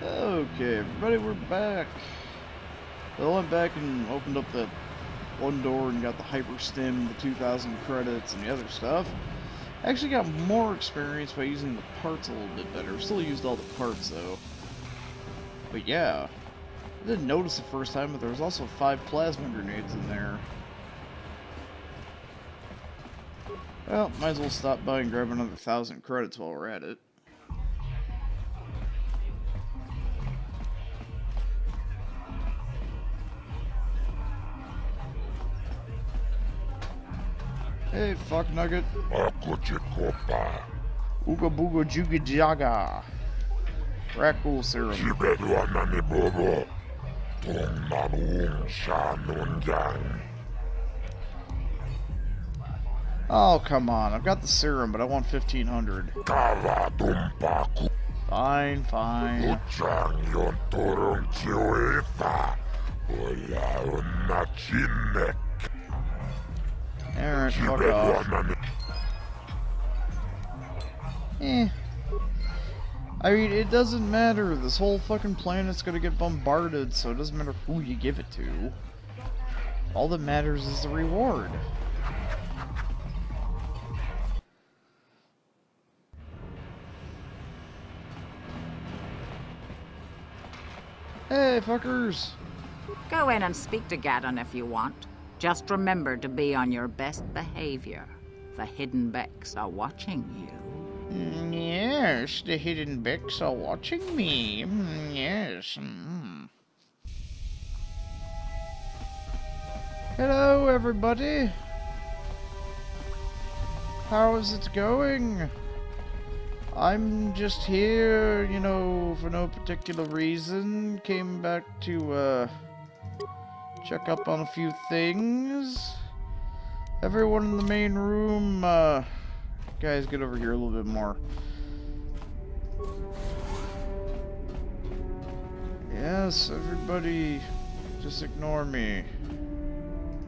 Okay, everybody, we're back. So I went back and opened up that one door and got the hyper stim, the 2,000 credits, and the other stuff. Actually got more experience by using the parts a little bit better. Still used all the parts though. But yeah, I didn't notice the first time, but there was also 5 plasma grenades in there. Well, might as well stop by and grab another 1,000 credits while we're at it. Hey, fuck nugget. Ooga booga jooga jaga. Rackle serum. Oh, come on. I've got the serum, but I want 1,500. Fine, fine. Alright, fuck off. I mean, it doesn't matter. This whole fucking planet's gonna get bombarded, so it doesn't matter who you give it to. All that matters is the reward. Hey, fuckers! Go in and speak to Gaddon if you want. Just remember to be on your best behavior. The Hidden Becks are watching you. Yes, the Hidden Becks are watching me. Yes. Hello, everybody. How is it going? I'm just here, you know, for no particular reason. Came back to, check up on a few things. Everyone in the main room, guys, get over here a little bit more. Yes, everybody, just ignore me.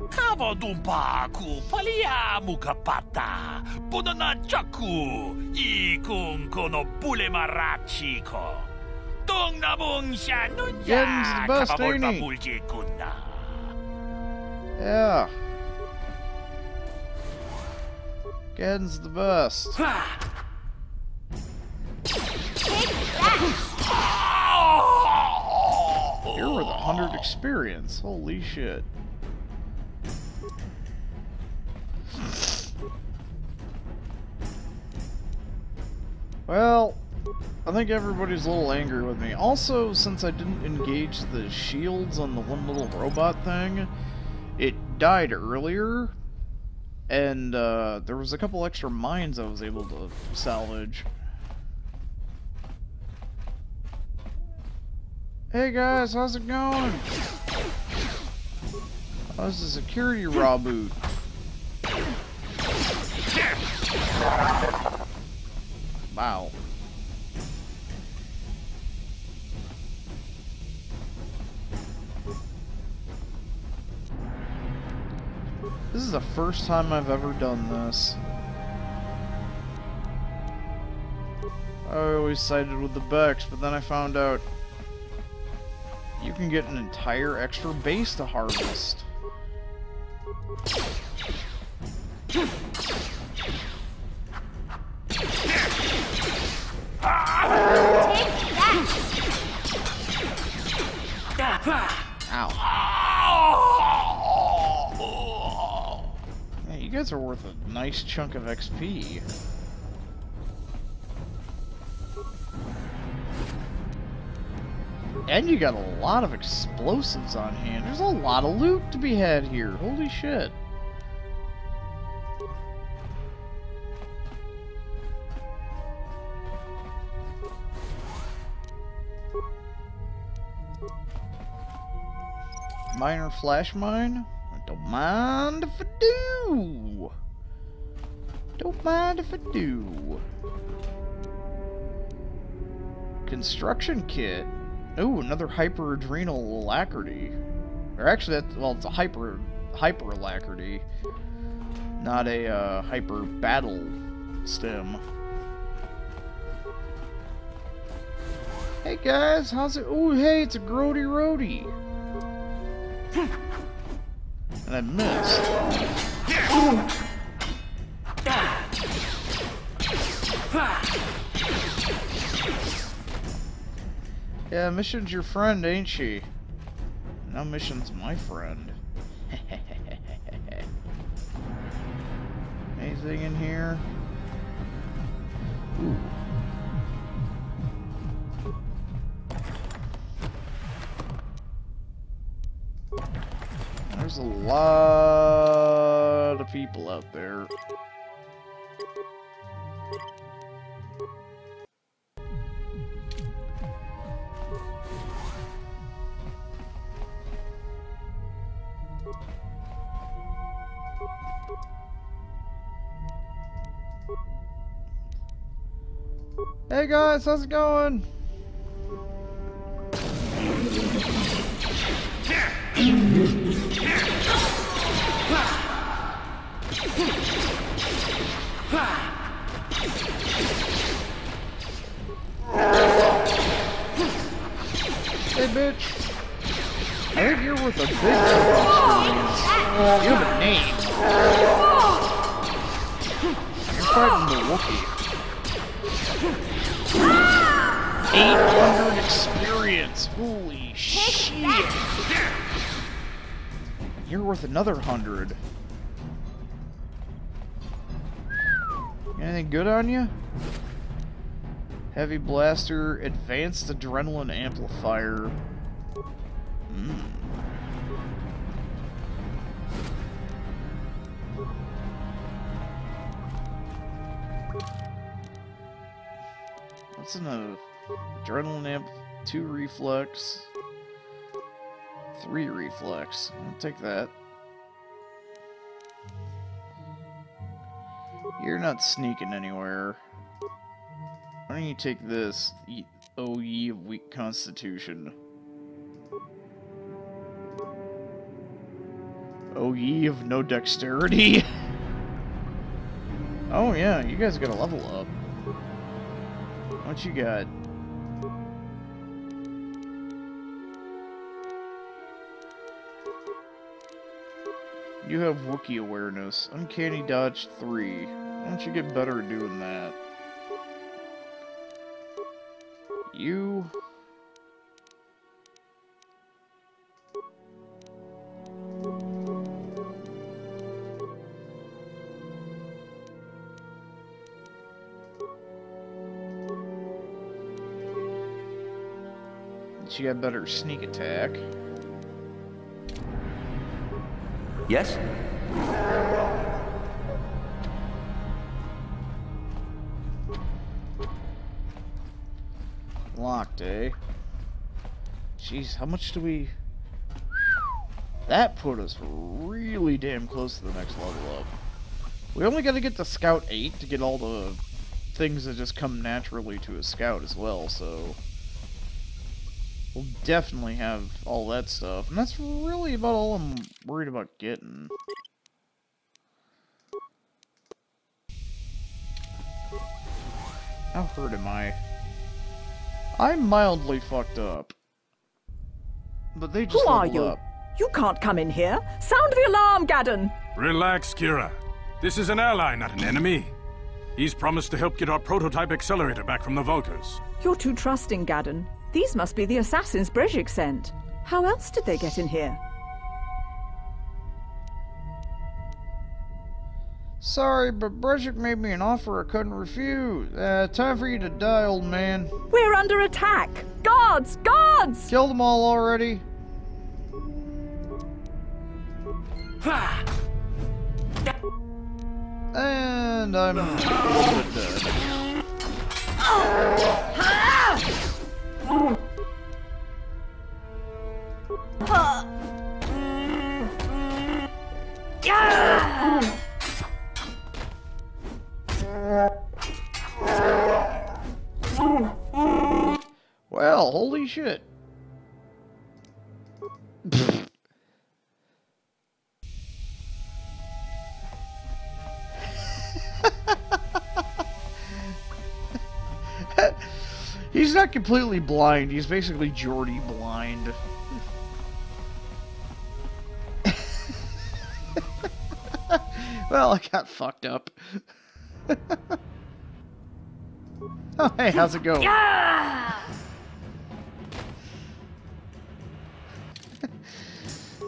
Kavadumpa ku palia mukapata punana chaku ikung kono pule marachiko tong nabong siya nunya kapabolta bulji kunda. Yeah. Gen's the best. Here with 100 experience. Holy shit. Well, I think everybody's a little angry with me. Also, since I didn't engage the shields on the one little robot thing, it died earlier, and there was a couple extra mines I was able to salvage. Hey guys, how's it going? How's the security raw boot? Wow. This is the first time I've ever done this. I always sided with the Becks, but then I found out you can get an entire extra base to harvest. Ow. Yeah, you guys are worth a nice chunk of XP. And you got a lot of explosives on hand. There's a lot of loot to be had here. Holy shit. Minor flash mine? I don't mind if I do. Don't mind if I do. Construction kit. Ooh, another hyper adrenal alacrity. Or actually, that's, well, it's a hyper alacrity, not a hyper battle stem. Hey Hey guys, how's it? Oh, hey, it's a Grody Roadie. And I missed. Yeah, Mission's your friend, ain't she? Now Mission's my friend. Anything in here? Ooh. There's a lot of people out there. Hey guys, how's it going? Hey bitch, I think you're worth a big experience. You have a name. You're fighting the Wookiee. 800 experience. Holy shit. You're worth another 100. Anything good on you? Heavy blaster, advanced adrenaline amplifier. What's in a adrenaline amp? 2 reflex, 3 reflex. I'll take that. You're not sneaking anywhere. Why don't you take this? O ye of weak constitution. O ye of no dexterity? Oh yeah, you guys gotta level up. What you got? You have Wookiee awareness. Uncanny dodge 3. Why don't you get better at doing that? You... She got better sneak attack. Yes? Locked, eh? Jeez, how much do we... That put us really damn close to the next level up. We only gotta get to Scout 8 to get all the things that just come naturally to a Scout as well, so... We'll definitely have all that stuff, and that's really about all I'm worried about getting. How hurt am I? I'm mildly fucked up. But they just Who are leveled you? up. You can't come in here. Sound the alarm, Gadon! Relax, Kira. This is an ally, not an enemy. He's promised to help get our prototype accelerator back from the Vulkars. You're too trusting, Gadon. These must be the assassins Brejik sent. How else did they get in here? Sorry, but Brejik made me an offer I couldn't refuse. Time for you to die, old man. We're under attack! Guards! Guards! Killed them all already. And I'm a little bit dead. Well, holy shit. He's he's not completely blind. He's basically Geordie blind. Well, I got fucked up. Oh, hey, how's it going?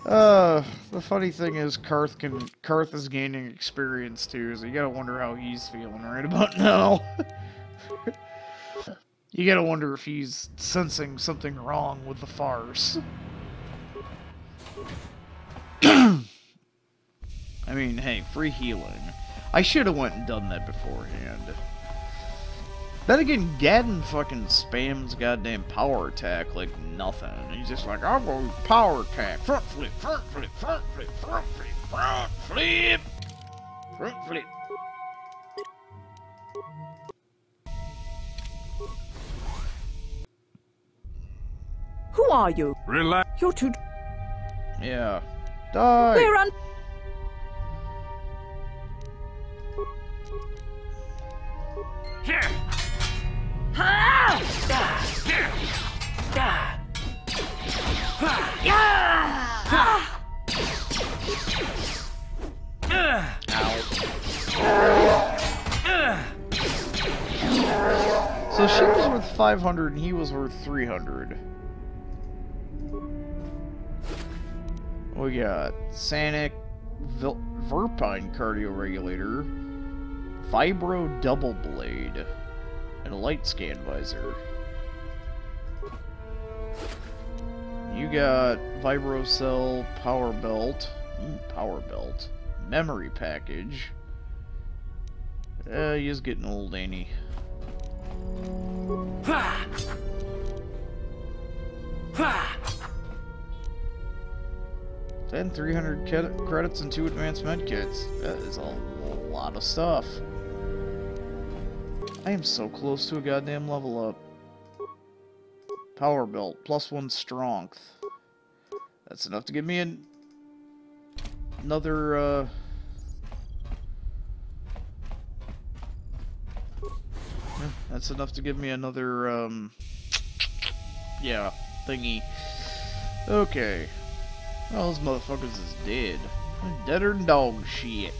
The funny thing is, Karth is gaining experience too, so you gotta wonder how he's feeling right about now. You gotta wonder if he's sensing something wrong with the farce. I mean, hey, free healing. I should have went and done that beforehand. Then again, Gaddon fucking spams goddamn power attack like nothing. He's just like, I'm going to power attack. Front flip, front flip, front flip, front flip, front flip, front flip. Who are you? Relax. You're too... Yeah. Die! We're on... So she was worth 500 and he was worth 300. We got Sanic Verpine Cardio Regulator, Vibro Double Blade, and a Light Scan Visor. You got Vibrocell Power Belt, Memory Package. He's getting old, ain't he? And 300 credits and 2 advanced medkits. That is a lot of stuff. I am so close to a goddamn level up. Power belt, +1 strength. That's enough to give me another, that's enough to give me another, yeah, thingy. Okay. Well, those motherfuckers is dead. Deader than dog shit.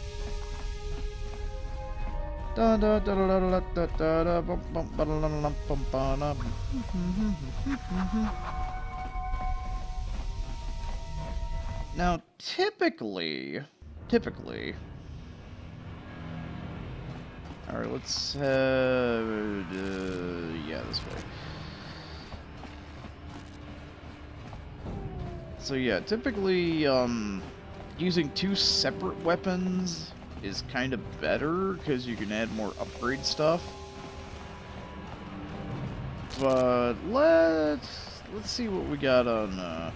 Now, typically... Alright, let's yeah, this way. So yeah, typically, using 2 separate weapons is kind of better, because you can add more upgrade stuff. But let's see what we got on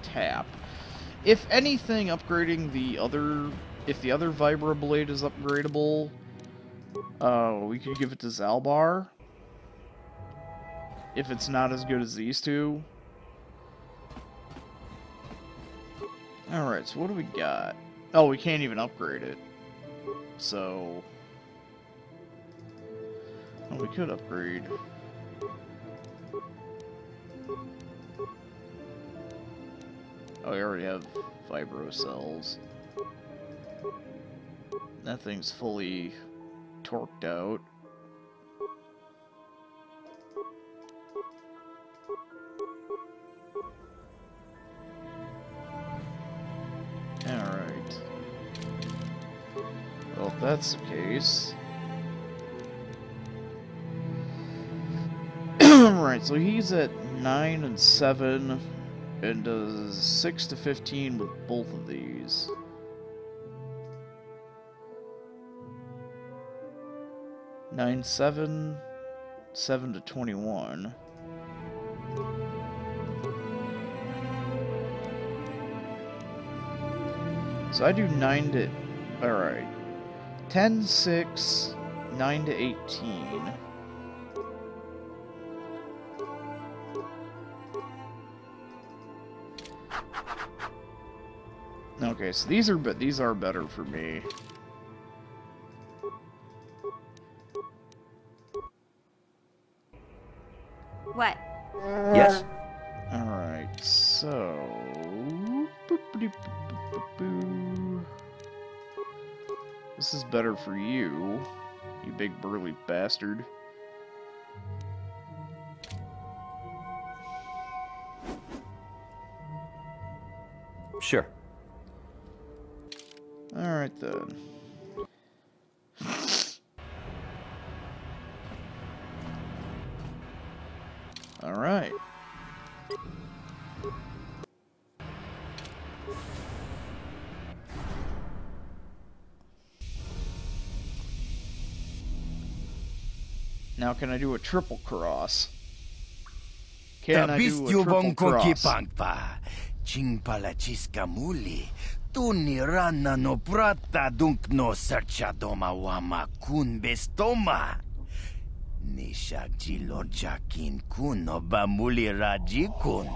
tap. If anything, upgrading the other... If the other Vibro Blade is upgradable, we could give it to Zalbar. If it's not as good as these two. Alright, so what do we got? Oh, we can't even upgrade it. So... Well, we could upgrade. Oh, we already have Vibro Cells. That thing's fully torqued out. Alright. Well, if that's the case... Right, so he's at 9 and 7, and does 6 to 15 with both of these. Nine, 7, 7 to 21. So I do 9 to... Alright. 10, 6, 9 to 18. Okay, so these are better for me. Yes? Alright, so... Boop-a-doop-boop-boop-boo. This is better for you, you big burly bastard. Sure. Alright then. Alright. Now can I do a triple cross? Can I do a triple cross? Chimpalachiska Tuni rana no prata dunk no serchadoma wama kun bestoma. Nishagji lorjakin kun no bamuli rajikun.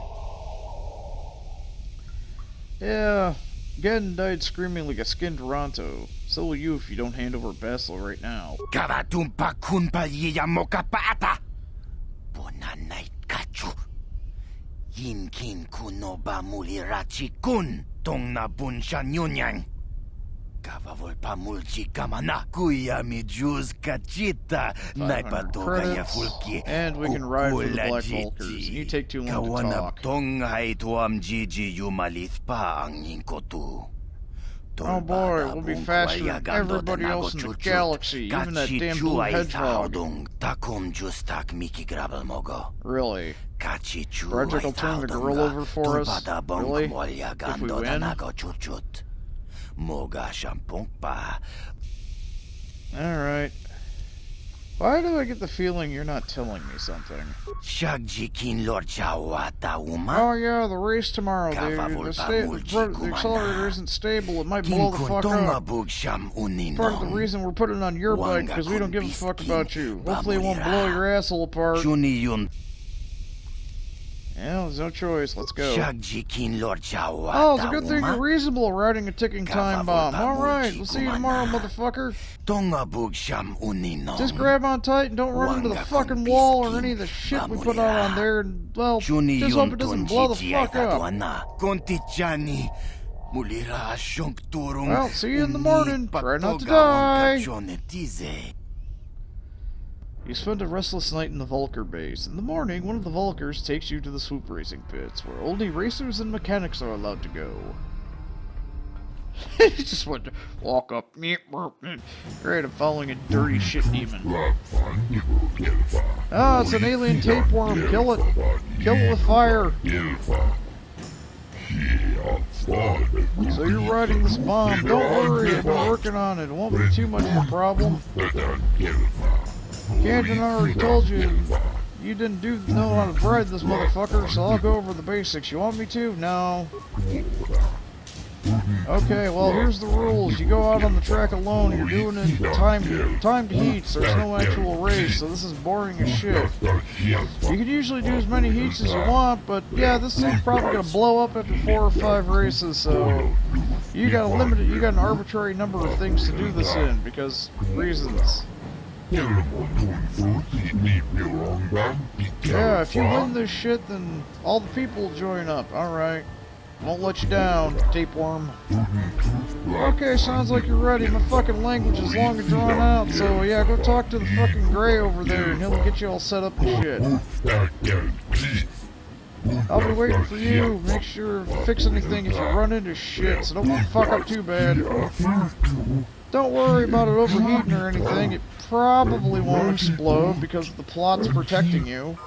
Yeah, Gaddon died screaming like a skinned Toronto. So will you if you don't hand over Basil right now. Kavatumpa kun palya mokapata. Bona night kachu. Yinkin kuno bamuli rachikun. Tong na bunshan yunyang. Kavavol pamulchi kamana. Kuya mi juz kachita. Naipatoga ya fulki. And we can ride for the Black Vulkars. And you take too long to talk. Tong hai tuam jiji yumalith pa ang yinkotu. Oh boy, we'll be faster than everybody else in the galaxy, even that damn blue hedgehog. Really? Project will turn the gorilla over for us? Really? If we win? Alright. Why do I get the feeling you're not telling me something? Oh yeah, the race tomorrow, dude. The accelerator isn't stable. It might blow the fuck up. Part of the reason we're putting it on your bike, because we don't give a fuck about you. Hopefully it won't blow your asshole apart. Yeah, there's no choice. Let's go. Oh, it's a good thing you're reasonable riding a ticking time bomb. Alright, we'll see you tomorrow, motherfucker. Just grab on tight and don't run into the fucking wall or any of the shit we put out on there, and, well, just hope it doesn't blow the fuck up. Well, see you in the morning. Try not to die. You spend a restless night in the Vulkar base. In the morning, one of the Vulkars takes you to the swoop racing pits, where only racers and mechanics are allowed to go. He just went to walk up. Great, I'm following a dirty shit demon. Ah, it's an alien tapeworm. Kill it. Kill it with fire. So you're riding this bomb. Don't worry, I've been working on it. It won't be too much of a problem. Gaddon already told you you didn't know how to ride this motherfucker, so I'll go over the basics. You want me to? No. Okay, well, here's the rules. You go out on the track alone, you're doing it timed heats. There's no actual race, so this is boring as shit. You can usually do as many heats as you want, but yeah, this thing's probably gonna blow up after 4 or 5 races, so you got an arbitrary number of things to do this in, because reasons. Yeah, if you win this shit, then all the people will join up. Alright. Won't let you down, tapeworm. Okay, sounds like you're ready. My fucking language is long and drawn out, so yeah, go talk to the fucking Gray over there, and he'll get you all set up and shit. I'll be waiting for you. Make sure to fix anything if you run into shit, so don't fuck up too bad. Don't worry about it overheating or anything. It probably won't explode because the plot's protecting you.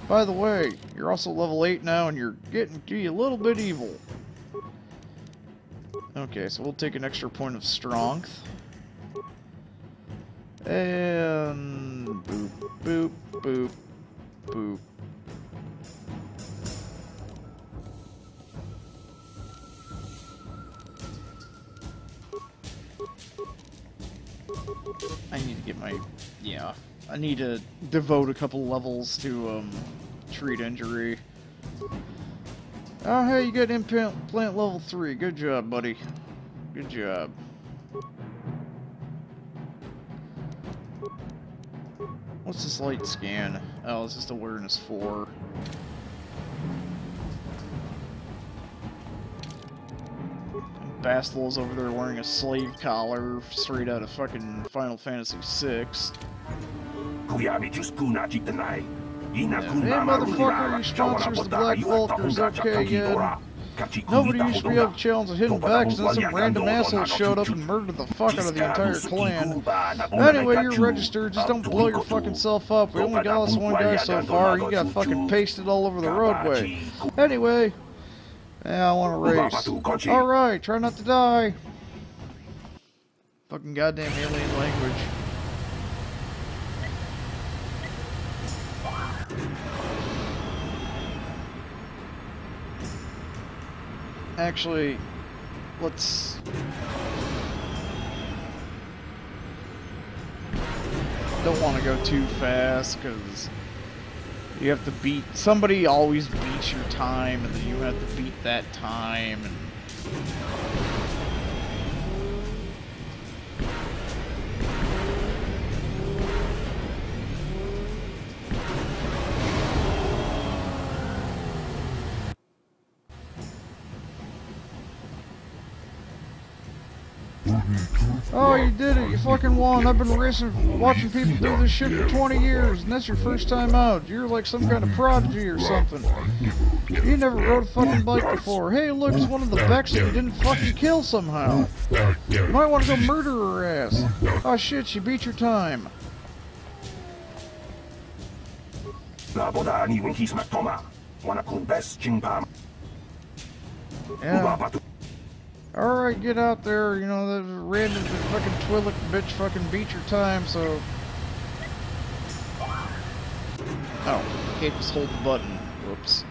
By the way, you're also level 8 now and you're getting to be a little bit evil. Okay, so we'll take an extra point of strength. And boop, boop, boop, boop. I need to get my, yeah, I need to devote a couple levels to, treat injury. Oh, hey, you got implant level 3. Good job, buddy. Good job. What's this light scan? Oh, it's just awareness 4. Bastil's over there wearing a slave collar straight out of fucking Final Fantasy VI. Yeah, hey motherfucker, you sponsors the Black Vulkars, okay, yeah. Nobody used to be able to challenge the Hidden Becks, and then some random asshole showed up and murdered the fuck out of the entire clan. Anyway, you're registered, just don't blow your fucking self up. We only got this one guy so far, he got fucking pasted all over the roadway. Anyway, yeah, I want to race. Alright, try not to die. Fucking goddamn alien language. Actually, let's... Don't want to go too fast, because you have to beat... Somebody always beats your time, and then you have to beat that time, and... Oh, you did it. You fucking won. I've been watching people do this shit for 20 years, and that's your first time out. You're like some kind of prodigy or something. You never rode a fucking bike before. Hey, look, it's one of the Becks that you didn't fucking kill somehow. You might want to go murder her ass. Oh shit, she beat your time. Yeah. Alright, get out there, you know, the random fucking Twi'lek bitch fucking beat your time, so... Oh, can't just hold the button. Whoops.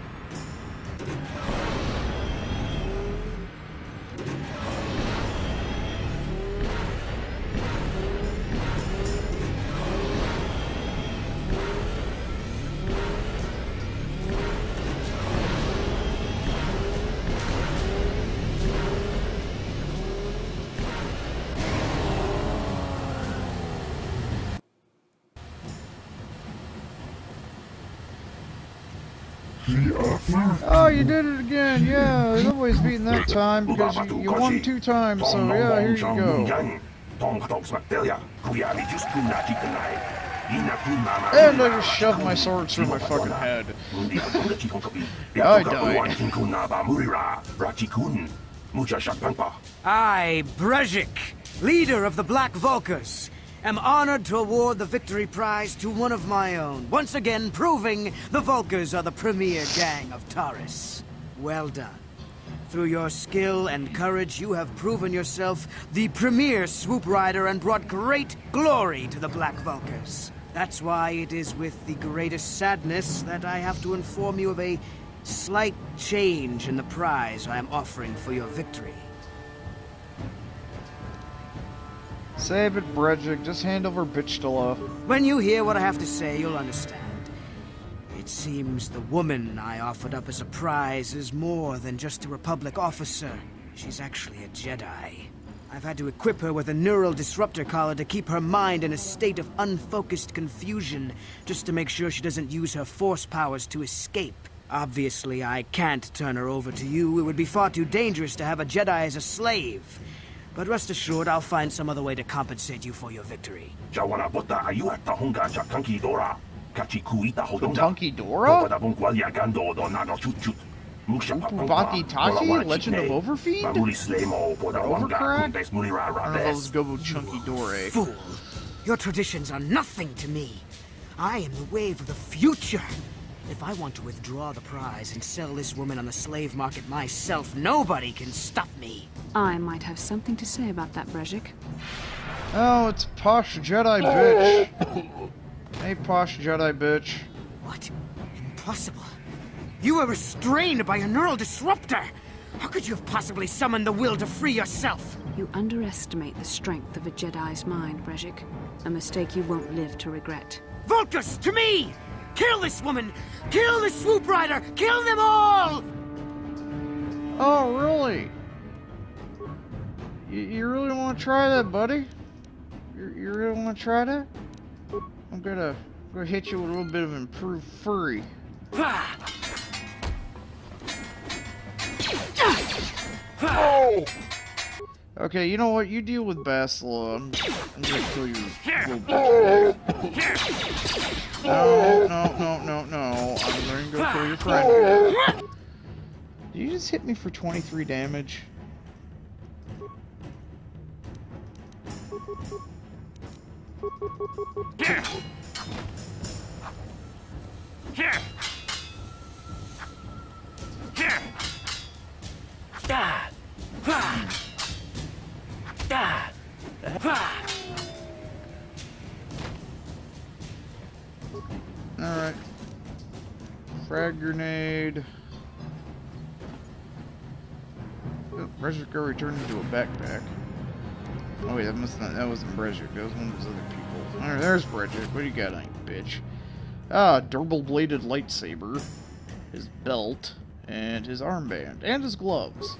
Oh, you did it again, yeah, nobody's beaten that time because you won 2 times, so yeah, here you go. And I just shoved my sword through my fucking head. I died. I, Brejik, leader of the Black Vulkars, am honored to award the victory prize to one of my own, once again proving the Vulkars are the premier gang of Taris. Well done. Through your skill and courage, you have proven yourself the premier swoop rider and brought great glory to the Black Vulkars. That's why it is with the greatest sadness that I have to inform you of a slight change in the prize I am offering for your victory. Save it, Brejik. Just hand over Bichtala. When you hear what I have to say, you'll understand. It seems the woman I offered up as a prize is more than just a Republic officer. She's actually a Jedi. I've had to equip her with a neural disruptor collar to keep her mind in a state of unfocused confusion, just to make sure she doesn't use her force powers to escape. Obviously, I can't turn her over to you. It would be far too dangerous to have a Jedi as a slave. But rest assured, I'll find some other way to compensate you for your victory. Tunky Dora? Upubaki Taki? Legend of Overfiend? Overcrack? I don't know, let's go with Chunky Dora. Fool! Your traditions are nothing to me. I am the wave of the future. If I want to withdraw the prize and sell this woman on the slave market myself, nobody can stop me. I might have something to say about that, Brejik. Oh, it's Posh Jedi bitch. Hey, Posh Jedi bitch. What? Impossible. You were restrained by a neural disruptor. How could you have possibly summoned the will to free yourself? You underestimate the strength of a Jedi's mind, Brejik. A mistake you won't live to regret. Vulkars, to me! Kill this woman! Kill the swoop rider! Kill them all! Oh, really? You really want to try that, buddy? You really want to try that? I'm gonna gonna hit you with a little bit of improved furry. Oh! Okay, you know what? You deal with Bastila. I'm gonna kill you little bitch. No. I'm gonna go kill your friend. Did you just hit me for 23 damage? Here. Here. Here. Da. Ha. Da. Ha. Alright. Frag grenade. Oh, Brezhik got returned into a backpack. Oh wait, that wasn't Brezhik, that was one of his other people. Alright, there's Brezhik. What do you got on you, bitch? Ah, double-bladed lightsaber, his belt, and his armband, and his gloves.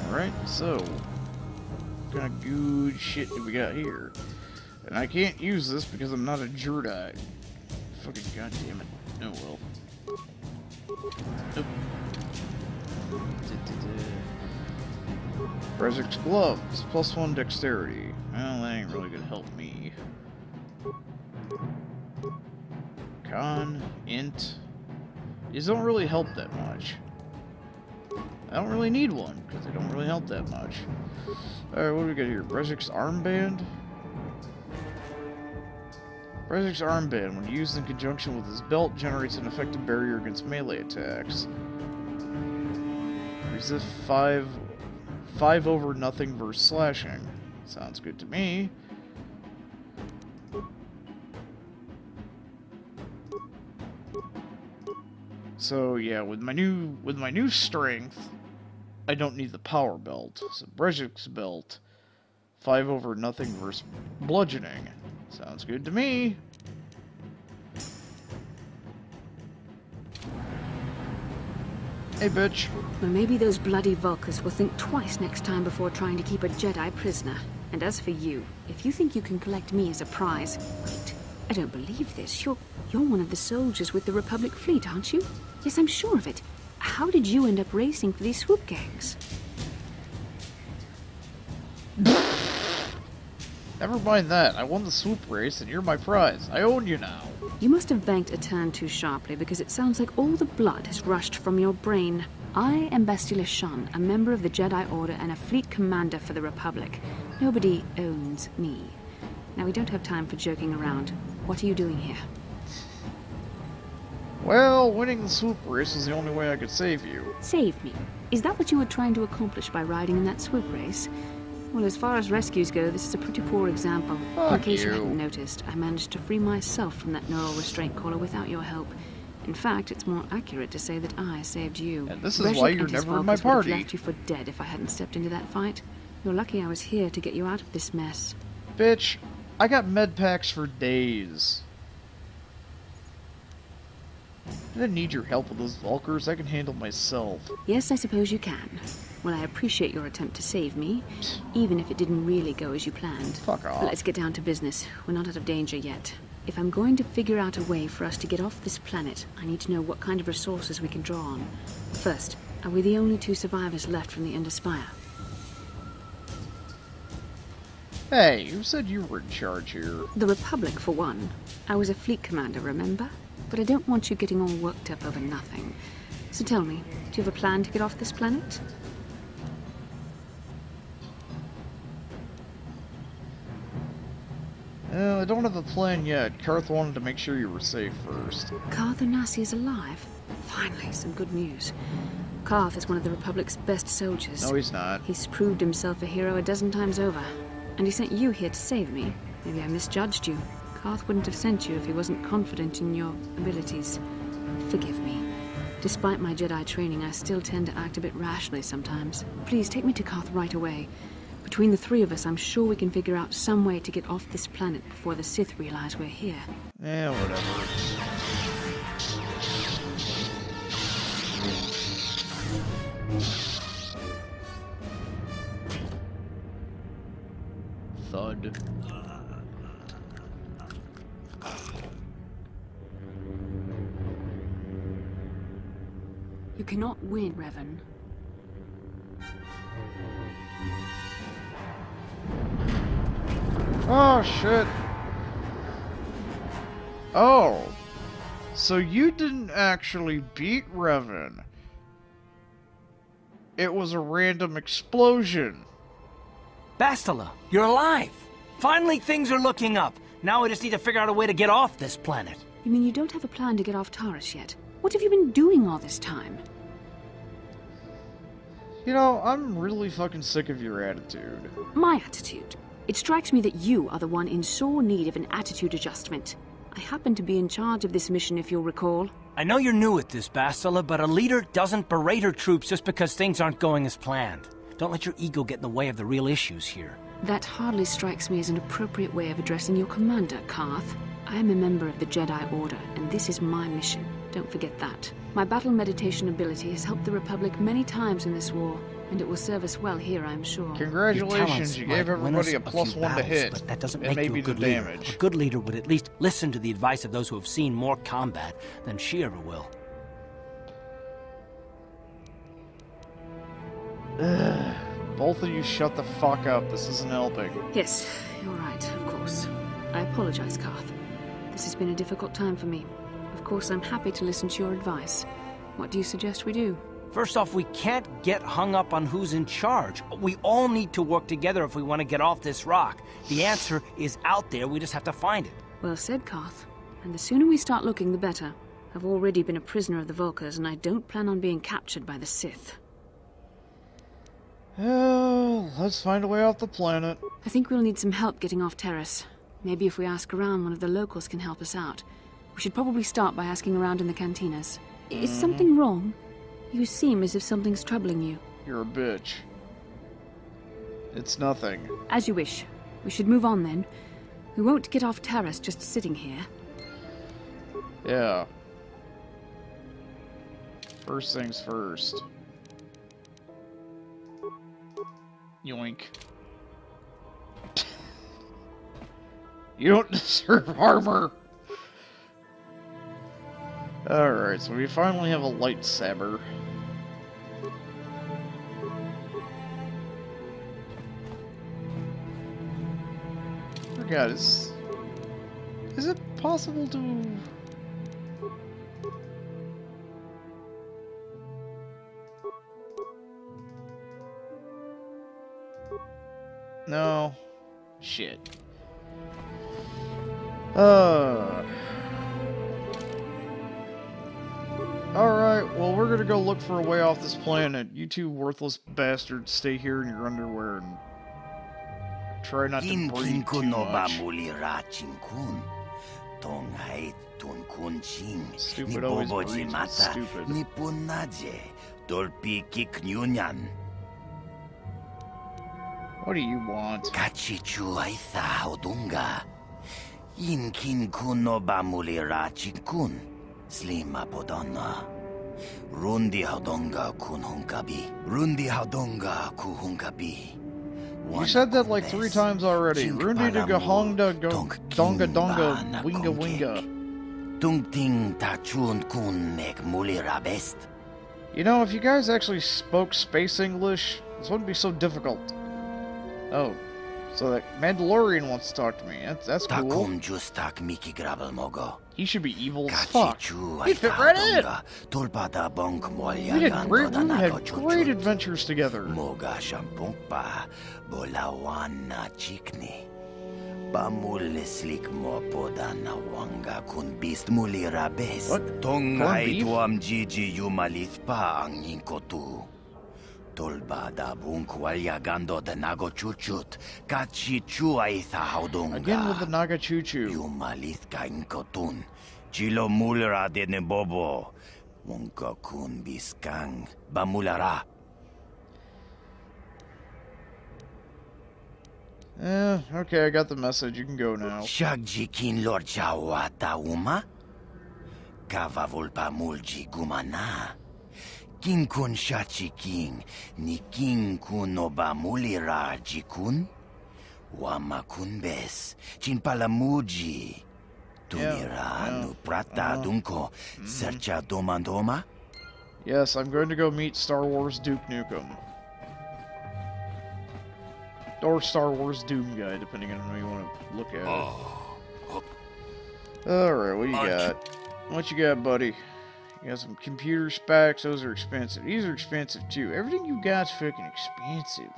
Alright, so what kind of good shit do we got here? And I can't use this because I'm not a Jedi. Fucking goddamn it. Oh well. Nope. Brezhik's gloves, +1 dexterity. Well, that ain't really gonna help me. Con, int. These don't really help that much. I don't really need one, because they don't really help that much. Alright, what do we got here? Brezhik's armband? Brezhik's armband, when used in conjunction with his belt, generates an effective barrier against melee attacks. Resist 5 over nothing versus slashing. Sounds good to me. So yeah, with my new strength, I don't need the power belt. So Brezhik's belt, 5 over nothing versus bludgeoning. Sounds good to me. Hey, bitch. Well, maybe those bloody Vulkars will think twice next time before trying to keep a Jedi prisoner. And as for you, if you think you can collect me as a prize... Wait, I don't believe this. You're one of the soldiers with the Republic fleet, aren't you? Yes, I'm sure of it. How did you end up racing for these swoop gangs? Never mind that. I won the swoop race, and you're my prize. I own you now. You must have banked a turn too sharply, because it sounds like all the blood has rushed from your brain. I am Bastila Shan, a member of the Jedi Order and a fleet commander for the Republic. Nobody owns me. Now, we don't have time for joking around. What are you doing here? Well, winning the swoop race was the only way I could save you. Save me? Is that what you were trying to accomplish by riding in that swoop race? Well, as far as rescues go, this is a pretty poor example. Fuck in case you you hadn't noticed, I managed to free myself from that neural restraint collar without your help. In fact, it's more accurate to say that I saved you. And this is why you're never in my party. Would have left you for dead if I hadn't stepped into that fight. You're lucky I was here to get you out of this mess. Bitch, I got med packs for days. I didn't need your help with those Vulkars. I can handle myself. Yes, I suppose you can. Well, I appreciate your attempt to save me, even if it didn't really go as you planned. Fuck off. But let's get down to business. We're not out of danger yet. If I'm going to figure out a way for us to get off this planet, I need to know what kind of resources we can draw on. First, are we the only 2 survivors left from the Ender Spire? Hey, who said you were in charge here? The Republic, for one. I was a fleet commander, remember? But I don't want you getting all worked up over nothing. So tell me, do you have a plan to get off this planet? I don't have a plan yet. Carth wanted to make sure you were safe first. Carth Onasi is alive? Finally, some good news. Carth is one of the Republic's best soldiers. No, he's not. He's proved himself a hero a dozen times over. And he sent you here to save me. Maybe I misjudged you. Carth wouldn't have sent you if he wasn't confident in your abilities. Forgive me. Despite my Jedi training, I still tend to act a bit rashly sometimes. Please, take me to Carth right away. Between the 3 of us, I'm sure we can figure out some way to get off this planet before the Sith realize we're here. Yeah, whatever. Thud. You cannot win, Revan. Oh, shit. Oh. So you didn't actually beat Revan. It was a random explosion. Bastila, you're alive! Finally, things are looking up. Now we just need to figure out a way to get off this planet. You mean you don't have a plan to get off Taurus yet? What have you been doing all this time? You know, I'm really fucking sick of your attitude. My attitude? It strikes me that you are the one in sore need of an attitude adjustment. I happen to be in charge of this mission, if you'll recall. I know you're new at this, Bastila, but a leader doesn't berate her troops just because things aren't going as planned. Don't let your ego get in the way of the real issues here. That hardly strikes me as an appropriate way of addressing your commander, Carth. I am a member of the Jedi Order, and this is my mission. Don't forget that. My battle meditation ability has helped the Republic many times in this war, and it will serve us well here, I'm sure. Congratulations, you gave everybody a +1 to battles, hit. But that doesn't and make you maybe a good the leader. damage. A good leader would at least listen to the advice of those who have seen more combat than she ever will. Both of you shut the fuck up. This isn't helping. Yes, you're right, of course. I apologize, Carth. This has been a difficult time for me. Of course, I'm happy to listen to your advice. What do you suggest we do? First off, we can't get hung up on who's in charge. We all need to work together if we want to get off this rock. The answer is out there, we just have to find it. Well said, Carth. And the sooner we start looking, the better. I've already been a prisoner of the Vulkars, and I don't plan on being captured by the Sith. Well, let's find a way off the planet. I think we'll need some help getting off Terrace. Maybe if we ask around, one of the locals can help us out. We should probably start by asking around in the cantinas. Is something wrong? You seem as if something's troubling you. You're a bitch. It's nothing. As you wish. We should move on then. We won't get off Terrace just sitting here. Yeah. First things first. Yoink. You don't deserve armor! Alright, so we finally have a lightsaber. Forgot, is it possible to... No. Shit. Alright, well, we're gonna go look for a way off this planet. You two worthless bastards stay here in your underwear and try not to breathe too much. Stupid always breathes with stupid. What do you want? Slima podonna. Rundi haudonga kun hunkabi. Rundi haudonga ku hunkabi. You said that like 3 times already. Rundi to Gahongda Donga Donga Winga Winga. Tungting tachun kun mek mulira best. You know, if you guys actually spoke space English, this wouldn't be so difficult. Oh, so that Mandalorian wants to talk to me. That's cool. Takum justak miki grabel mogo. He should be evil as fuck. He fit right in! We had great adventures together. Moga shampungpa bolawana chikni. Bamulislik mo podana wanga kun beast mulira best. Tongai tuam jiji yumalit pa ang yinkotu. Tolbada bunkwalya de nago chuchut. Kachi chuaitha haudunga. Again with the naga chuchu. Yumalit ka inkotun. Chilo mulra de nebobo. Wonka kun biskang. Bamulara. Okay, I got the message. You can go now. Shagjikin Lord Chawata uma? Kava volpa mulji gumana. King kun shachi king, ni king kun oba mulira jikun? Wama kun bes, chin palamuji. Tunira nu prata dunko, sercha domandoma? Yes, I'm going to go meet Star Wars Duke Nukem. Or Star Wars Doom Guy, depending on how you want to look at it. Alright, what do you got? What you got, buddy? You got some computer specs, those are expensive. These are expensive too. Everything you got's fucking expensive.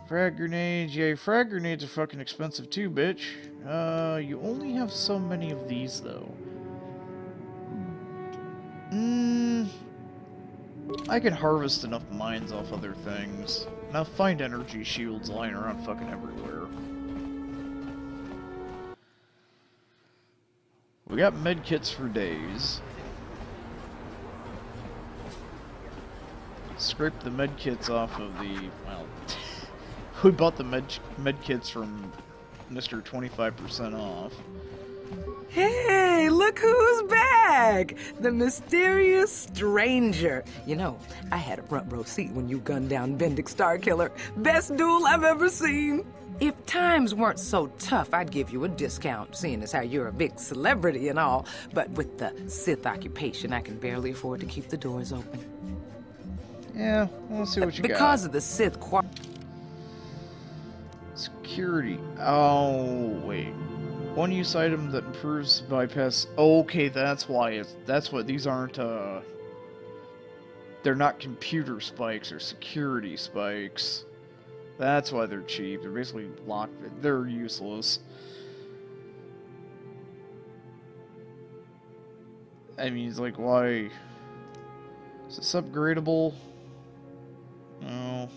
Frag grenades, yeah, frag grenades are fucking expensive too, bitch. You only have so many of these though. I can harvest enough mines off other things. Now find energy shields lying around fucking everywhere. We got med kits for days. Scrape the med kits off of the, well, we bought the med kits from Mr. 25% off. Hey, look who's back! The mysterious stranger. You know, I had a front row seat when you gunned down Bendick Starkiller. Best duel I've ever seen. If times weren't so tough, I'd give you a discount, seeing as how you're a big celebrity and all. But with the Sith occupation, I can barely afford to keep the doors open. Yeah, we'll see what you got. Because of the Sith Security. Oh, wait. One use item that improves bypass. Okay, that's why that's what these aren't, they're not computer spikes or security spikes. That's why they're cheap. They're basically locked. They're useless. I mean, it's like, why? Is this upgradable? No.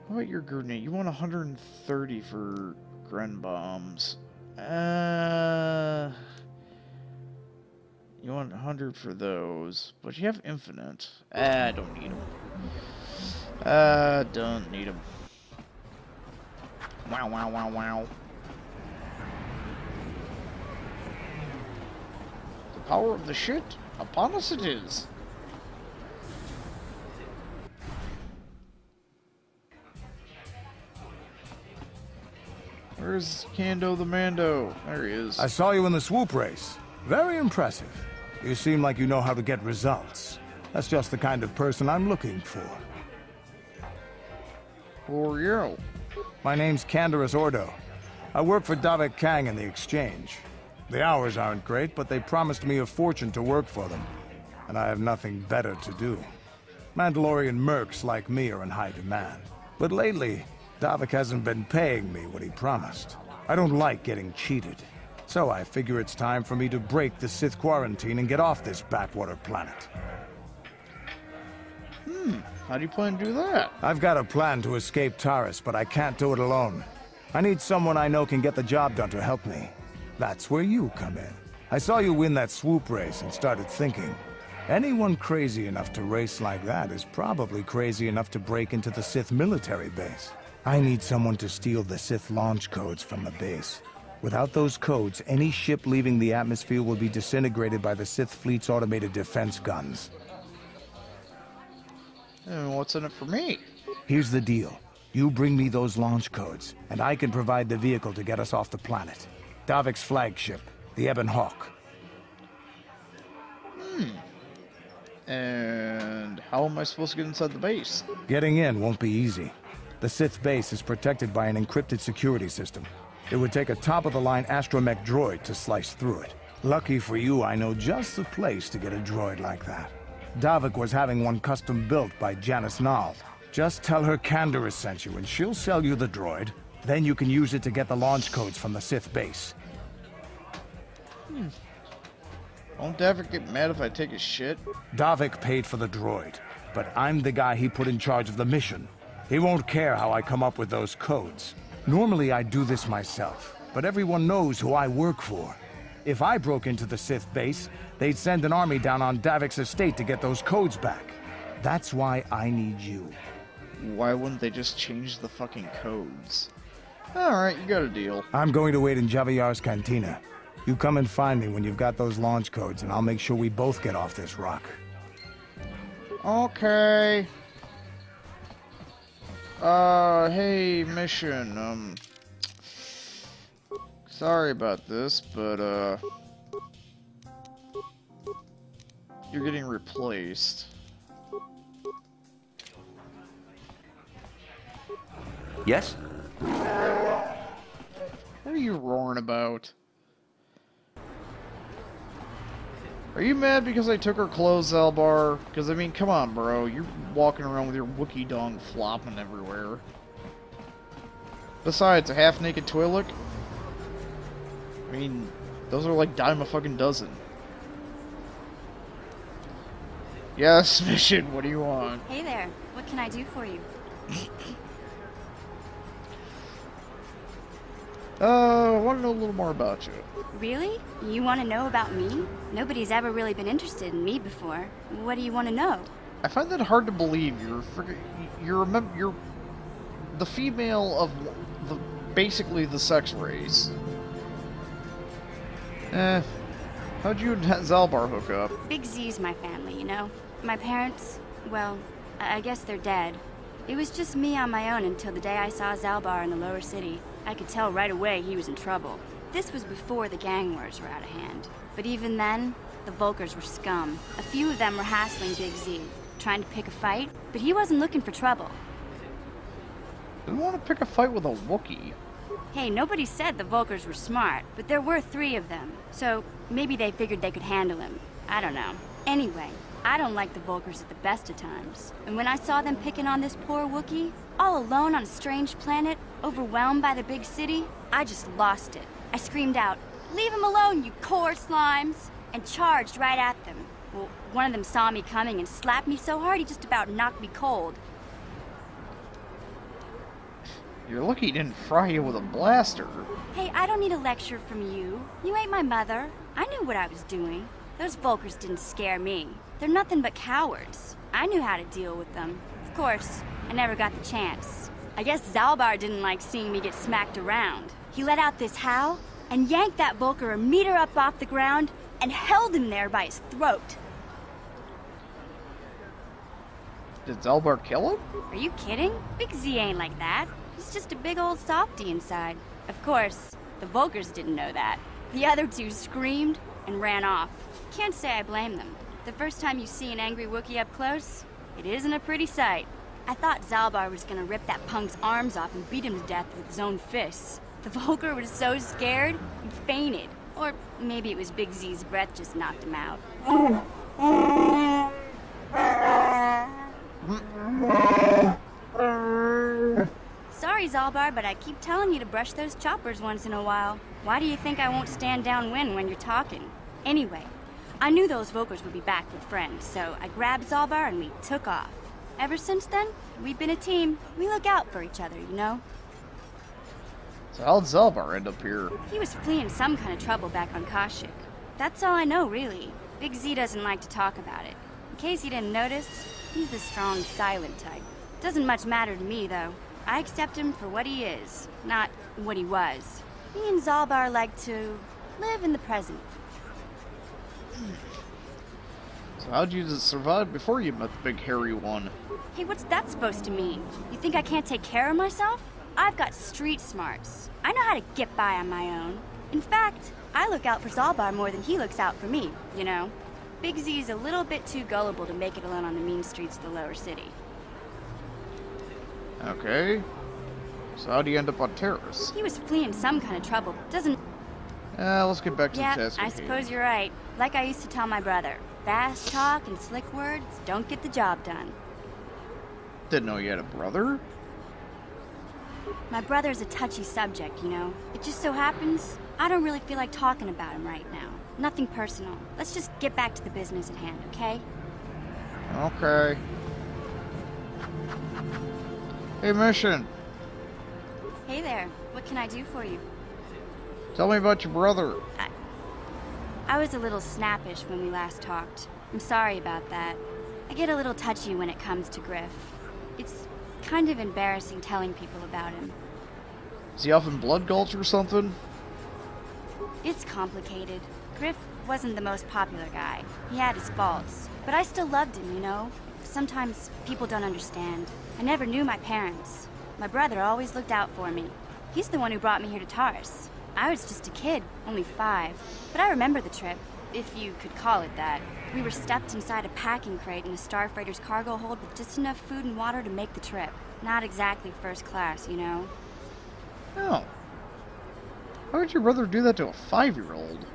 How about your grenade? You want 130 for Gren bombs. You want 100 for those, but you have infinite. I don't need them. Don't need them. Wow, wow, wow, wow. The power of the shit upon us it is. Where's Kando the Mando? There he is. I saw you in the swoop race. Very impressive. You seem like you know how to get results. That's just the kind of person I'm looking for. Who are you? My name's Canderous Ordo. I work for Davik Kang in the Exchange. The hours aren't great, but they promised me a fortune to work for them. And I have nothing better to do. Mandalorian mercs like me are in high demand. But lately, Davik hasn't been paying me what he promised. I don't like getting cheated. So I figure it's time for me to break the Sith quarantine and get off this backwater planet. How do you plan to do that? I've got a plan to escape Taris, but I can't do it alone. I need someone I know can get the job done to help me. That's where you come in. I saw you win that swoop race and started thinking, anyone crazy enough to race like that is probably crazy enough to break into the Sith military base. I need someone to steal the Sith launch codes from the base. Without those codes, any ship leaving the atmosphere will be disintegrated by the Sith fleet's automated defense guns. And what's in it for me? Here's the deal. You bring me those launch codes, and I can provide the vehicle to get us off the planet. Davik's flagship, the Ebon Hawk. And how am I supposed to get inside the base? Getting in won't be easy. The Sith base is protected by an encrypted security system. It would take a top-of-the-line astromech droid to slice through it. Lucky for you, I know just the place to get a droid like that. Davik was having one custom built by Janice Nall. Just tell her Canderous sent you and she'll sell you the droid. Then you can use it to get the launch codes from the Sith base. Won't Davik get mad if I take his shit? Davik paid for the droid, but I'm the guy he put in charge of the mission. He won't care how I come up with those codes. Normally I do this myself, but everyone knows who I work for. If I broke into the Sith base, they'd send an army down on Davik's estate to get those codes back. That's why I need you. Why wouldn't they just change the fucking codes? Alright, you got a deal. I'm going to wait in Javiyar's cantina. You come and find me when you've got those launch codes, and I'll make sure we both get off this rock. Okay. Hey, mission, sorry about this, but, you're getting replaced. Yes? What are you roaring about? Are you mad because I took her clothes, Zalbar? Because, I mean, come on, bro. You're walking around with your Wookiee dong flopping everywhere. Besides, a half-naked Twi'lek? I mean, those are like dime a fucking dozen. Yes, mission, what do you want? Hey there, what can I do for you? I want to know a little more about you. Really? You want to know about me? Nobody's ever really been interested in me before. What do you want to know? I find that hard to believe. You're the female of basically the sex race. How'd you and Zalbar hook up? Big Z's my family, you know? My parents, well, I guess they're dead. It was just me on my own until the day I saw Zalbar in the lower city. I could tell right away he was in trouble. This was before the gang wars were out of hand. But even then, the Vulkars were scum. A few of them were hassling Big Z, trying to pick a fight, but he wasn't looking for trouble. Didn't want to pick a fight with a Wookiee. Hey, nobody said the Vulkars were smart, but there were 3 of them, so maybe they figured they could handle him. I don't know. Anyway, I don't like the Vulkars at the best of times. And when I saw them picking on this poor Wookiee, all alone on a strange planet, overwhelmed by the big city, I just lost it. I screamed out, "Leave him alone, you core slimes!" and charged right at them. Well, one of them saw me coming and slapped me so hard he just about knocked me cold. You're lucky he didn't fry you with a blaster. Hey, I don't need a lecture from you. You ain't my mother. I knew what I was doing. Those Vulkars didn't scare me. They're nothing but cowards. I knew how to deal with them. Of course, I never got the chance. I guess Zalbar didn't like seeing me get smacked around. He let out this howl and yanked that Vulkar a meter up off the ground and held him there by his throat. Did Zalbar kill him? Are you kidding? Big Z ain't like that. He's just a big old softy inside. Of course, the Vulkars didn't know that. The other 2 screamed and ran off. Can't say I blame them. The first time you see an angry Wookiee up close, it isn't a pretty sight. I thought Zalbar was gonna rip that punk's arms off and beat him to death with his own fists. The Vulkar was so scared, he fainted. Or maybe it was Big Z's breath just knocked him out. Sorry, Zalbar, but I keep telling you to brush those choppers once in a while. Why do you think I won't stand downwind when you're talking? Anyway, I knew those Vulkars would be back with friends, so I grabbed Zalbar and we took off. Ever since then, we've been a team. We look out for each other, you know? So how'd Zalbar end up here? He was fleeing some kind of trouble back on Kashyyyk. That's all I know, really. Big Z doesn't like to talk about it. In case you didn't notice, he's the strong, silent type. Doesn't much matter to me, though. I accept him for what he is, not what he was. Me and Zalbar like to live in the present. So how'd you survive before you met the big hairy one? Hey, what's that supposed to mean? You think I can't take care of myself? I've got street smarts. I know how to get by on my own. In fact, I look out for Zalbar more than he looks out for me, you know? Big Z's a little bit too gullible to make it alone on the mean streets of the lower city. Okay. So how'd he end up on Taris? He was fleeing some kind of trouble. Doesn't... Let's get back to the Yeah, task. I suppose you're right. Like I used to tell my brother, fast talk and slick words don't get the job done. Didn't know you had a brother? My brother's a touchy subject, you know. It just so happens I don't really feel like talking about him right now. Nothing personal. Let's just get back to the business at hand, okay? Okay. Hey, Mission. Hey there. What can I do for you? Tell me about your brother. I was a little snappish when we last talked. I'm sorry about that. I get a little touchy when it comes to Griff. It's kind of embarrassing telling people about him. Is he off in Blood Gulch or something? It's complicated. Griff wasn't the most popular guy. He had his faults. But I still loved him, you know? Sometimes people don't understand. I never knew my parents. My brother always looked out for me. He's the one who brought me here to Taris. I was just a kid, only 5. But I remember the trip. if you could call it that. We were stuffed inside a packing crate in a starfreighter's cargo hold with just enough food and water to make the trip. Not exactly first class, you know? Oh. Why would your brother do that to a 5-year-old?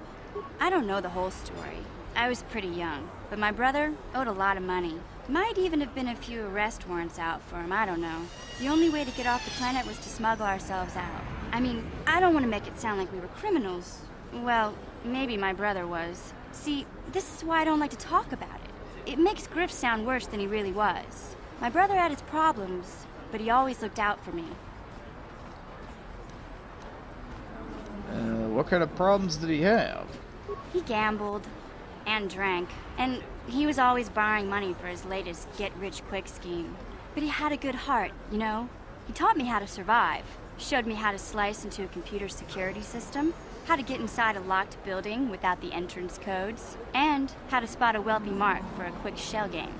I don't know the whole story. I was pretty young, but my brother owed a lot of money. Might even have been a few arrest warrants out for him, I don't know. The only way to get off the planet was to smuggle ourselves out. I mean, I don't want to make it sound like we were criminals. Well, maybe my brother was. See, this is why I don't like to talk about it. It makes Griff sound worse than he really was. My brother had his problems, but he always looked out for me. What kind of problems did he have? He gambled and drank, and he was always borrowing money for his latest get-rich-quick scheme. But he had a good heart, you know? He taught me how to survive, showed me how to slice into a computer security system, how to get inside a locked building without the entrance codes, and how to spot a wealthy mark for a quick shell game.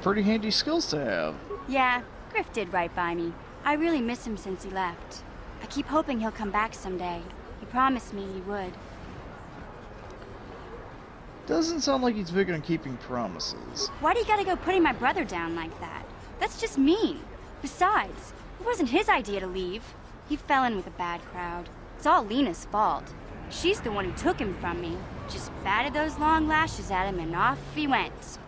Pretty handy skills to have. Yeah, Griff did right by me. I really miss him since he left. I keep hoping he'll come back someday. He promised me he would. Doesn't sound like he's big on keeping promises. Why do you gotta go putting my brother down like that? That's just mean. Besides, it wasn't his idea to leave. He fell in with a bad crowd. It's all Lena's fault. She's the one who took him from me. Just batted those long lashes at him and off he went.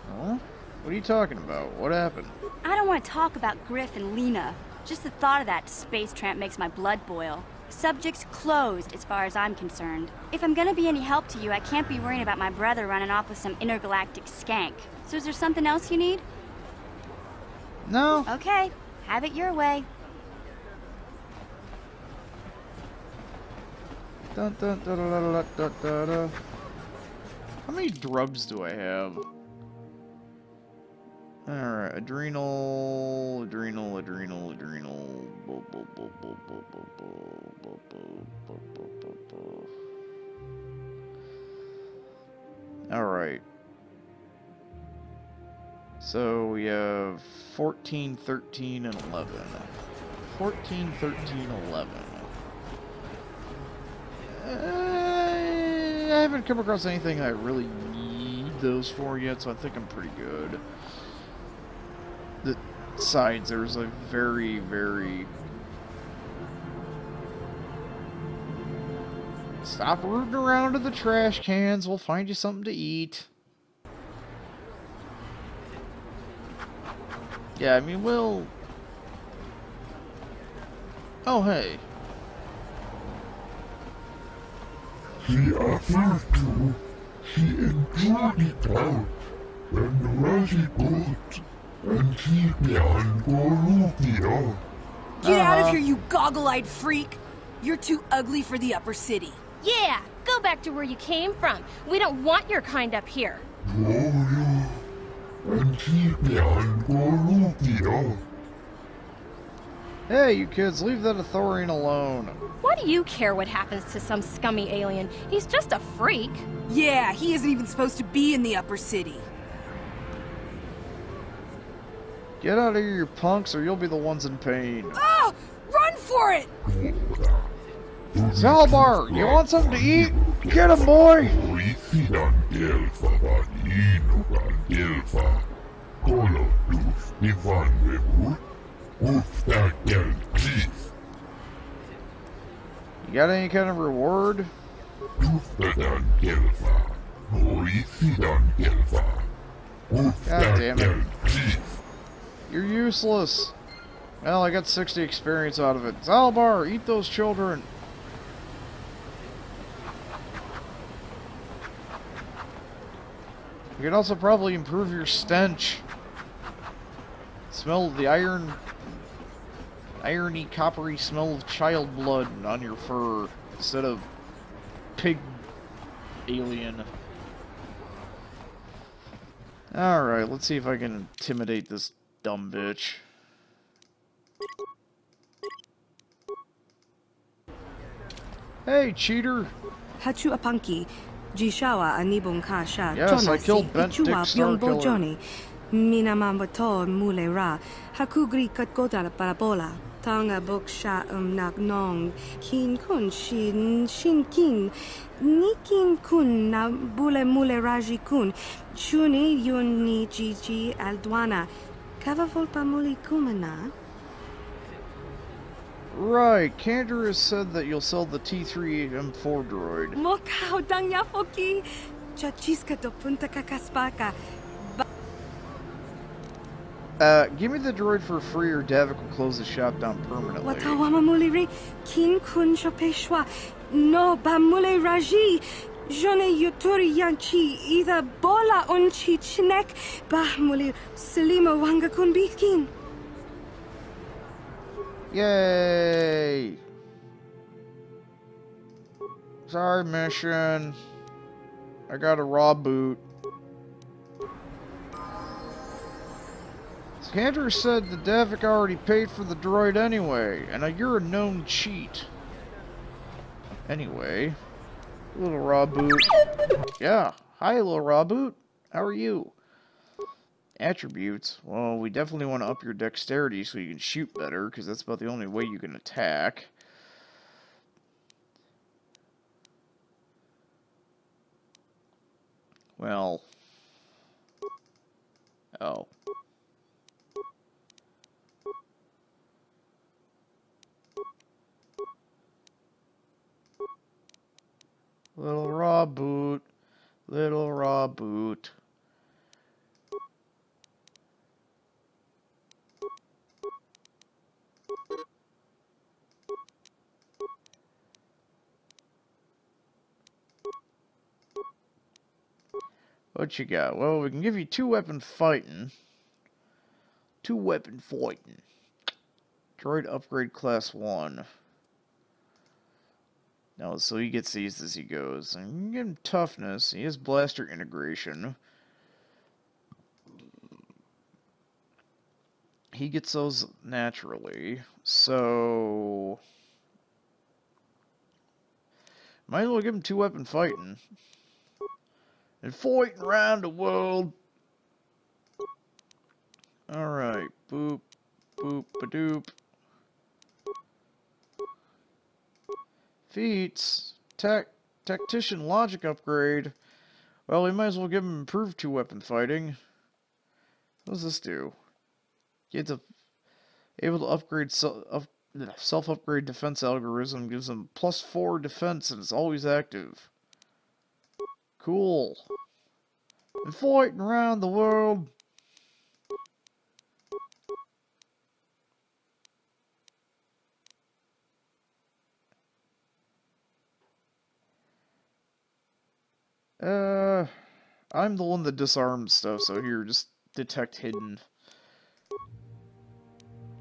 Huh? What are you talking about? What happened? I don't want to talk about Griff and Lena. Just the thought of that space tramp makes my blood boil. Subject's closed as far as I'm concerned. If I'm gonna be any help to you, I can't be worrying about my brother running off with some intergalactic skank. So is there something else you need? No. Okay, have it your way. Dun, dun, dun, dun, dun, dun, dun, dun, dun. How many drugs do I have? Alright, adrenal. Alright. So we have 14, 13, and 11. 14, 13, 11. I haven't come across anything I really need those for yet, so I think I'm pretty good. The sides, there's a very, very... Stop rooting around in the trash cans, we'll find you something to eat. Yeah, I mean, we'll... Oh, hey. She offered to. She enjoyed it out. And very good. And she began Gorufio. Get out of here, you goggle-eyed freak! You're too ugly for the upper city. Yeah, go back to where you came from. We don't want your kind up here. Gloria. And she began Gorufio. Hey, you kids, leave that Athorian alone. Why do you care what happens to some scummy alien? He's just a freak. Yeah, he isn't even supposed to be in the upper city. Get out of here, you punks, or you'll be the ones in pain. Oh! Run for it! Zalbar, you want something to eat? Get him, boy! You got any kind of reward? God damn it. You're useless. Well, I got 60 experience out of it. Zalbar, eat those children. You can also probably improve your stench. Smell the irony, coppery smell of child blood on your fur instead of pig alien. Alright, let's see if I can intimidate this dumb bitch. Hey, cheater! Hachu apanki, Jishawa anibong kasha, Yes, I killed Bent Dick Starkiller. Minamambato mule ra. Hakugri katkoda parabola. Tanga boksha nak nong. Kin kun shin kin. Nikin kun na bule mule raji kun. Shuni yun ni gigi aldwana. Kavavol muli kumana. Right, Kander has said that you'll sell the T3M4 droid. Mokao dangyafoki. Chachiska do punta kakaspaka. Give me the droid for free or Davik will close the shop down permanently. Watawama muliri. Kin kun chopeshwa. No ba mule raji. Jone yuturi yanchi. Either bola unchi chinek. Bah muli selima wanga kun bikin. Yay! Sorry, mission. I got a raw boot. Skander said the Davik already paid for the droid anyway, and you're a known cheat. Anyway, little raw boot. Yeah, hi, little raw boot. How are you? Attributes. Well, we definitely want to up your dexterity so you can shoot better, because that's about the only way you can attack. Well. Oh. Little raw boot. Little raw boot. What you got? Well, we can give you 2-weapon fighting. 2-weapon fighting. Droid upgrade class 1. No, so he gets these as he goes. And you can give him toughness. He has blaster integration. He gets those naturally. So might as well give him 2-weapon fighting. And fighting around the world. Alright. Boop. Boop. Ba-doop. Feats. Tactician logic upgrade. Well, we might as well give him improved 2-weapon fighting. What does this do? It's able to upgrade self-upgrade defense algorithm. Gives him +4 defense and it's always active. Cool. And fighting around the world. I'm the one that disarms stuff, so here, just detect hidden.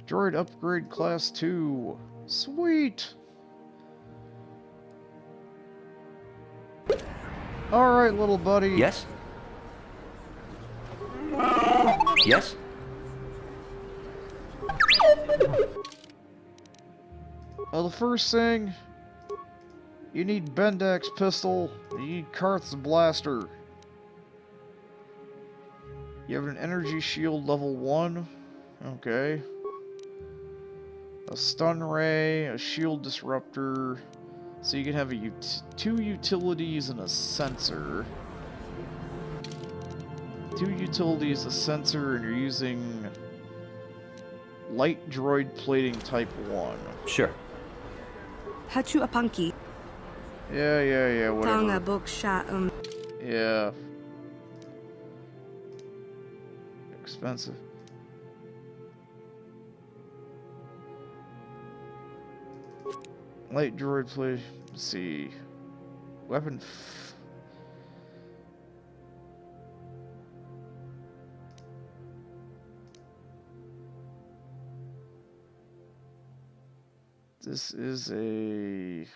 Droid upgrade class 2. Sweet! Alright, little buddy. Yes? Yes? Well, the first thing, you need Bendak's pistol, and you need Karth's blaster. You have an energy shield level 1. Okay. A stun ray, a shield disruptor. So you can have 2 utilities and a sensor. 2 utilities, a sensor, and you're using light droid plating type 1. Sure. Hachu apanki. Yeah, whatever. Tanga boksha Yeah. Expensive. Light droid play. Let's see. Weapon. This is a.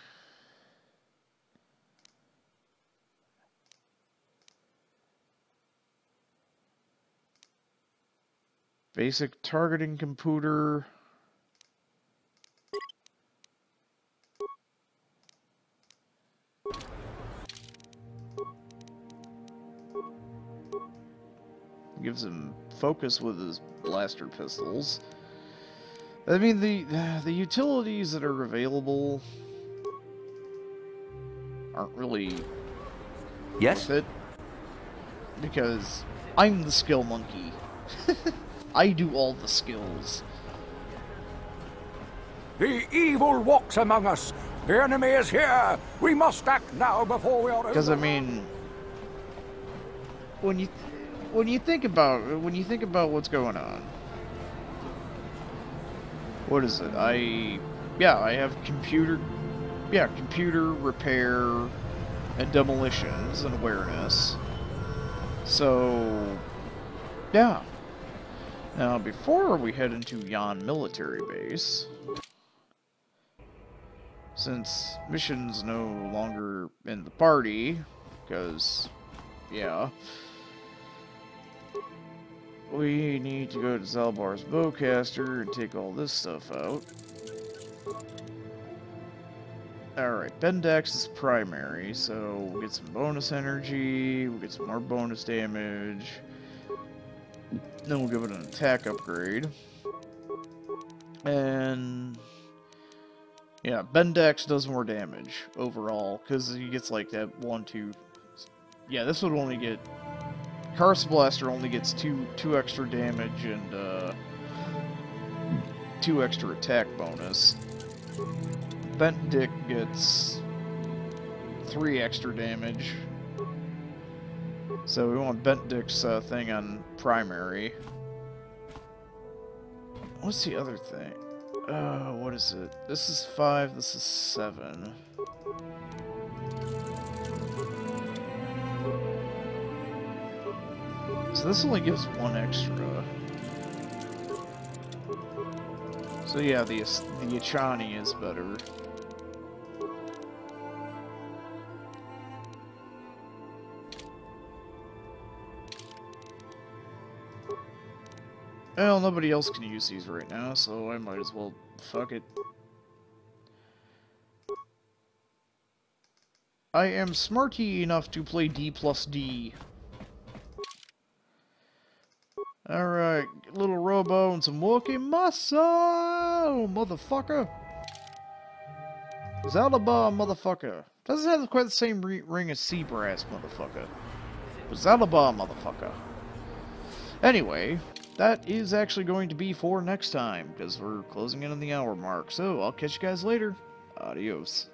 Basic targeting computer. Gives him focus with his blaster pistols. I mean, the utilities that are available aren't really Yes? worth it, because I'm the skill monkey. I do all the skills. The evil walks among us. The enemy is here. We must act now before we are. Because I mean, when you think about what's going on, what is it? I have computer repair and demolitions and awareness. So yeah. Now before we head into Yan military base, since Mission's no longer in the party, because, yeah, we need to go to Zalbar's Bowcaster and take all this stuff out. Alright, Bendax is primary, so we'll get some bonus energy, we'll get some more bonus damage, then we'll give it an attack upgrade, and yeah, Bendax does more damage overall, because he gets like that 1, 2... Yeah, this would only get... Karst Blaster only gets 2 extra damage and 2 extra attack bonus. Bent Dick gets 3 extra damage. So we want Bent Dick's thing on primary. What's the other thing? What is it? This is 5, this is 7. So this only gives 1 extra. So yeah, the Echani is better. Well, nobody else can use these right now, so I might as well fuck it. I am smarty enough to play D+D. Alright, little Robo and some walking muscle, motherfucker. Zalaba, motherfucker. Doesn't have quite the same ring as Seabrass, motherfucker. But Zalaba, motherfucker. Anyway, that is actually going to be for next time, because we're closing in on the hour mark. So, I'll catch you guys later. Adios.